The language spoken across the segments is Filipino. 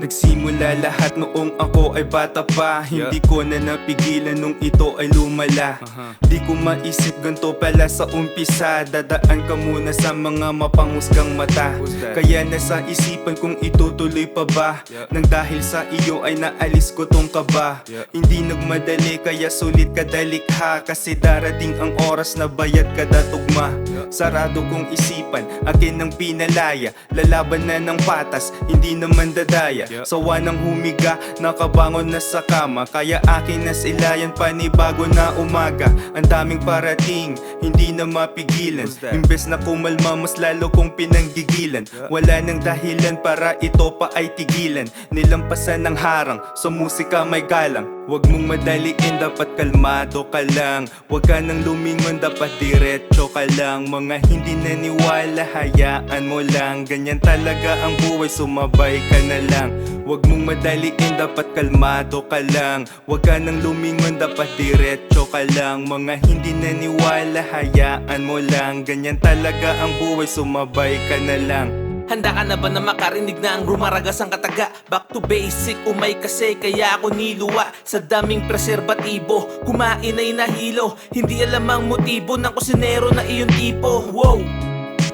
Nagsimula lahat noong ako ay bata pa. Hindi ko na napigilan nung ito ay lumala. Di ko maisip ganto pala sa umpisa. Dadaan ka muna sa mga mapanghusgang mata. Kaya nasa isipan kung itutuloy pa ba. Nang dahil sa iyo ay naalis ko tong kaba. Hindi nagmadali kaya sulit kadalikha. Kasi darating ang oras na bayad kada tugma. Sarado kong isipan, akin ang pinalaya. Lalaban na ng patas, hindi naman dadaya. Sawa ng humiga, nakabangon na sa kama. Kaya akin na silayan, panibago na umaga. Ang daming parating, hindi na mapigilan. Imbes na kumalma, mas lalo kong pinanggigilan. Wala nang dahilan para ito pa ay tigilan. Nilampasan ng harang, sa musika may galang. Huwag mong madaliin, dapat kalmado ka lang. Huwag ka nang lumingon, dapat diretso ka lang. Mga hindi naniwala, hayaan mo lang. Ganyan talaga ang buhay, sumabay ka na lang. Huwag mong madaliin, dapat kalmado ka lang. Huwag ka nang lumingon, dapat diretso ka lang. Mga hindi naniwala, hayaan mo lang. Ganyan talaga ang buhay, sumabay ka na lang. Handa ka na ba na makarinig na ang rumaragas ang kataga? Back to basic, umay kasi kaya ako niluwa. Sa daming preserbatibo, kumain ay nahilo. Hindi alam ang motibo ng kusinero na iyon tipo. Wow!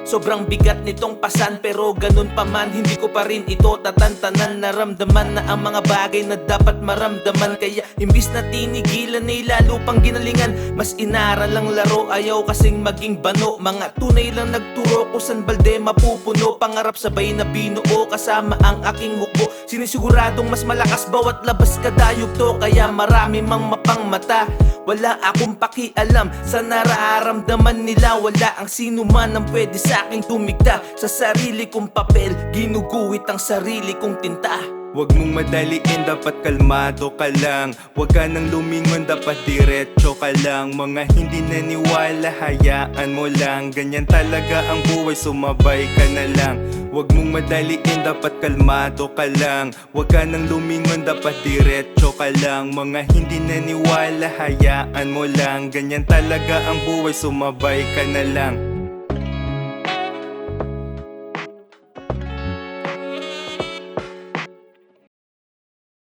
Sobrang bigat nitong pasan, pero ganun pa man hindi ko pa rin ito tatantanan. Naramdaman na ang mga bagay na dapat maramdaman. Kaya imbis na tinigilan ay lalo pang ginalingan. Mas inaral lang laro, ayaw kasing maging bano. Mga tunay lang nagturo ko san balde mapupuno. Pangarap sabay na binuo kasama ang aking hukbo. Sinisiguradong mas malakas bawat labas kadayog to. Kaya marami mang mapang mata, wala akong pakialam sa nararamdaman nila. Wala ang sino man ang pwede sa aking tumigta. Sa sarili kong papel, ginuguhit ang sarili kong tinta. Huwag mong madaliin, dapat kalmado ka lang. Huwag ka nang lumingon, dapat diretso ka lang. Mga hindi naniwala, hayaan mo lang. Ganyan talaga ang buhay, sumabay ka na lang. Huwag mong madaliin, dapat kalmado ka lang. Huwag ka nang lumingon, dapat diretso ka lang. Mga hindi naniwala, hayaan mo lang. Ganyan talaga ang buhay, sumabay ka na lang.